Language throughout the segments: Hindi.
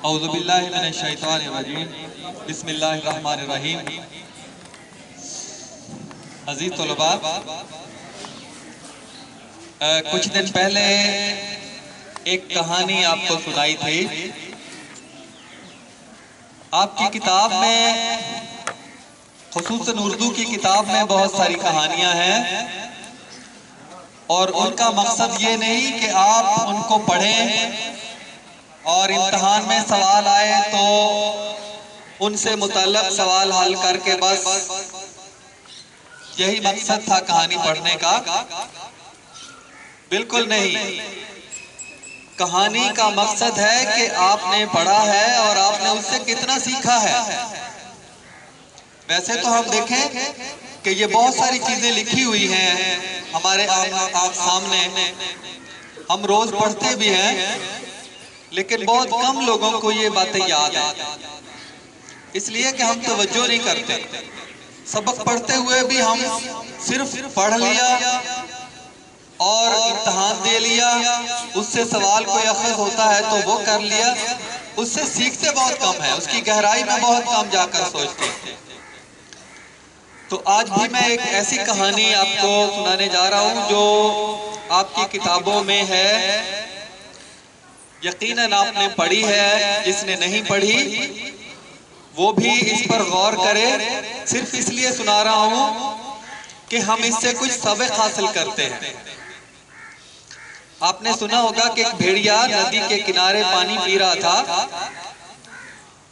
औज़ुबिल्लाहि मिनश्शैतानिर्रजीम बिस्मिल्लाहिर्रहमानिर्रहीम। अजीज तलबा, कुछ दिन पहले एक कहानी आपको सुनाई थी। आपकी किताब में, खुसूसन उर्दू की किताब में बहुत सारी कहानियां हैं और उनका मकसद ये नहीं कि आप उनको पढ़ें और इम्तिहान में सवाल आए तो उनसे मुतल्लक सवाल हल करके बस यही मकसद था कहानी पढ़ने का। बिल्कुल नहीं। कहानी का मकसद है कि आपने पढ़ा है और आपने उससे कितना सीखा है। वैसे तो हम देखें कि ये बहुत सारी चीजें लिखी हुई हैं हमारे आप सामने, हम रोज पढ़ते भी हैं, लेकिन बहुत कम लोगों को ये बातें याद है, इसलिए कि हम तवज्जो नहीं करते। सबक पढ़ते हुए भी हम सिर्फ पढ़ लिया और इम्तिहान दे लिया, उससे सवाल कोई अखज़ होता है तो वो कर लिया, उससे सीखते बहुत कम है, उसकी गहराई में बहुत कम जाकर सोचते हैं। तो आज भी मैं एक ऐसी कहानी आपको सुनाने जा रहा हूं जो आपकी किताबों में है। यकीनन आपने पढ़ी है, जिसने नहीं पढ़ी वो भी इस पर गौर करे। सिर्फ इसलिए सुना रहा हूं कि हम इससे कुछ सबक हासिल करते हैं। आपने सुना होगा कि एक भेड़िया नदी के किनारे पानी पी रहा था।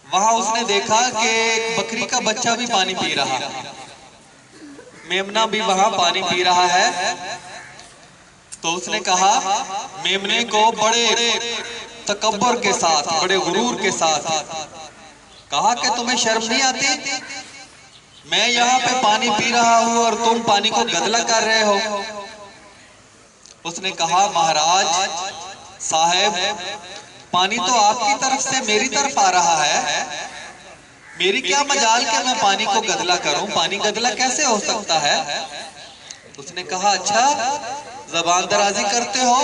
वहां उसने देखा कि एक बकरी का बच्चा भी पानी पी रहा है, मेमना भी वहां पानी पी रहा है। तो उसने कहा मेमने को बड़े तकब्बुर के साथ, बड़े गुरूर के साथ कहा कि तुम्हें शर्म नहीं आती? मैं यहाँ पे पानी पी रहा हूँ और तुम पानी को गदला कर रहे हो। उसने कहा महाराज साहब, पानी तो आपकी तरफ से मेरी तरफ आ रहा है, मेरी क्या मजाल के मैं पानी को गदला करूं? पानी गदला कैसे हो सकता है? उसने कहा अच्छा, ज़बान दराजी करते हो,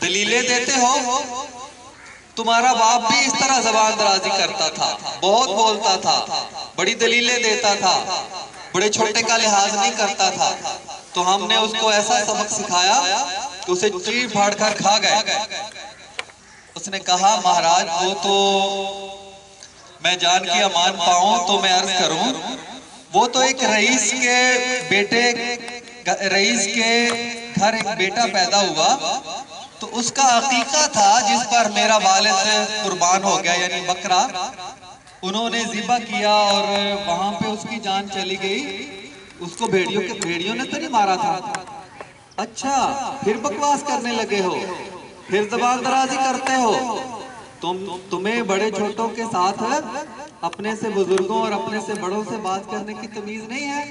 दलीलें देते हो। तुम्हारा बाप भी इस तरह ज़बान दराजी करता था, बहुत बोलता था, बड़ी दलीलें देता था, बड़े छोटे का लिहाज नहीं करता था। तो हमने उसको ऐसा सबक सिखाया कि उसे चीर फाड़ कर खा गए। उसने कहा महाराज वो तो मैं जान की अमान पाऊं तो मैं अर्ज करूं, वो तो एक रईस के बेटे, रईस के घर एक बेटा पैदा हुआ, तो उसका अकीका था जिस पर मेरा वालिद कुर्बान हो गया, यानी बकरा उन्होंने ज़िबा किया और वहां पे उसकी जान चली गई। उसको भेड़ियों ने तो नहीं मारा था। अच्छा, फिर बकवास करने लगे हो, फिर ज़बान दराजी करते हो। तुम्हें बड़े छोटों के साथ, अपने से बुजुर्गों और अपने से बड़ों से बात करने की तमीज नहीं है।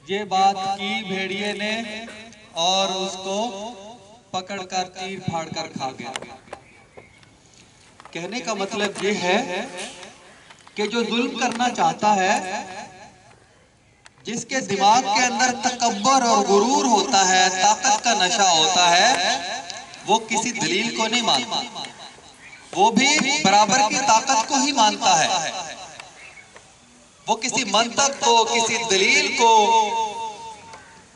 ये बात की भेड़िए ने और उसको पकड़कर तीर फाड़ कर खा गया। कहने का मतलब ये है कि जो जुल्म करना चाहता है, जिसके दिमाग के अंदर तकब्बुर और गुरूर होता है, ताकत का नशा होता है, वो किसी दलील को नहीं मानता, वो भी बराबर की ताकत को ही मानता है। वो किसी मंतक को, किसी दलील को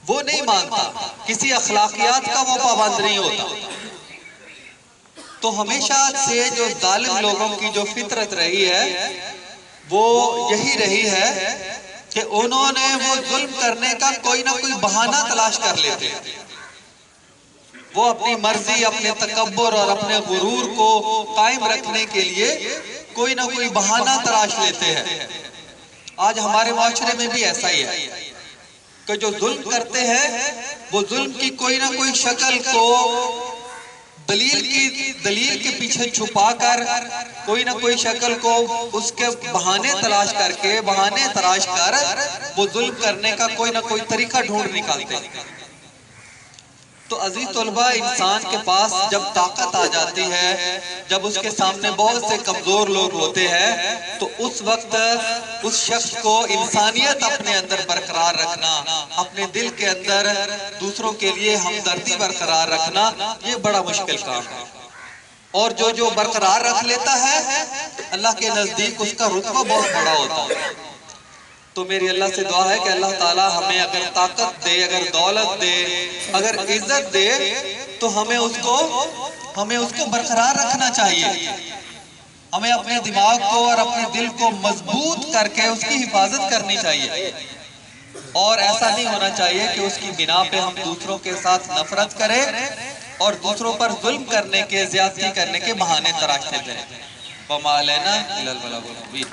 वो नहीं मानता, किसी अखलाकियात का वो पाबंद नहीं होता। तो हमेशा से जो जालिम लोगों की जो फितरत रही है वो यही रही है कि उन्होंने वो जुल्म करने का कोई ना कोई बहाना तलाश कर लेते हैं। वो अपनी मर्जी, अपने तकब्बुर और अपने गुरूर को कायम रखने के लिए कोई ना कोई बहाना तलाश लेते हैं। आज हमारे माशरे में भी ऐसा ही है कि जो जुल्म करते हैं वो जुल्म की कोई ना कोई शक्ल को दलील के पीछे छुपाकर, कोई ना कोई शक्ल को उसके बहाने तलाश करके, बहाने तलाश कर वो जुल्म करने का कोई ना कोई तरीका ढूंढ निकालते हैं। तो अजीज तलबा, इंसान के पास जब ताकत आ जाती है, जब उसके सामने बहुत से कमजोर लोग होते हैं, तो उस वक्त उस शख्स को इंसानियत अपने अंदर बरकरार रखना, अपने दिल के अंदर दूसरों के लिए हमदर्दी बरकरार रखना, ये बड़ा मुश्किल काम है। और जो जो बरकरार रख लेता है अल्लाह के नजदीक उसका रुतबा बहुत बड़ा होता है। तो मेरी अल्लाह से दुआ है कि अल्लाह ताला हमें अगर ताकत दे, अगर दौलत दे, अगर इज्जत दे, तो हमें उसको बरकरार रखना चाहिए। हमें अपने दिमाग को और अपने दिल को मजबूत करके उसकी हिफाजत करनी चाहिए। और ऐसा नहीं होना चाहिए कि उसकी बिना पे हम दूसरों के साथ नफरत करें और दूसरों पर जुल्म करने के, ज्यादती करने के बहाने तराशते फिरें। वमा अलैना इल्लल बलागुल मुबीन।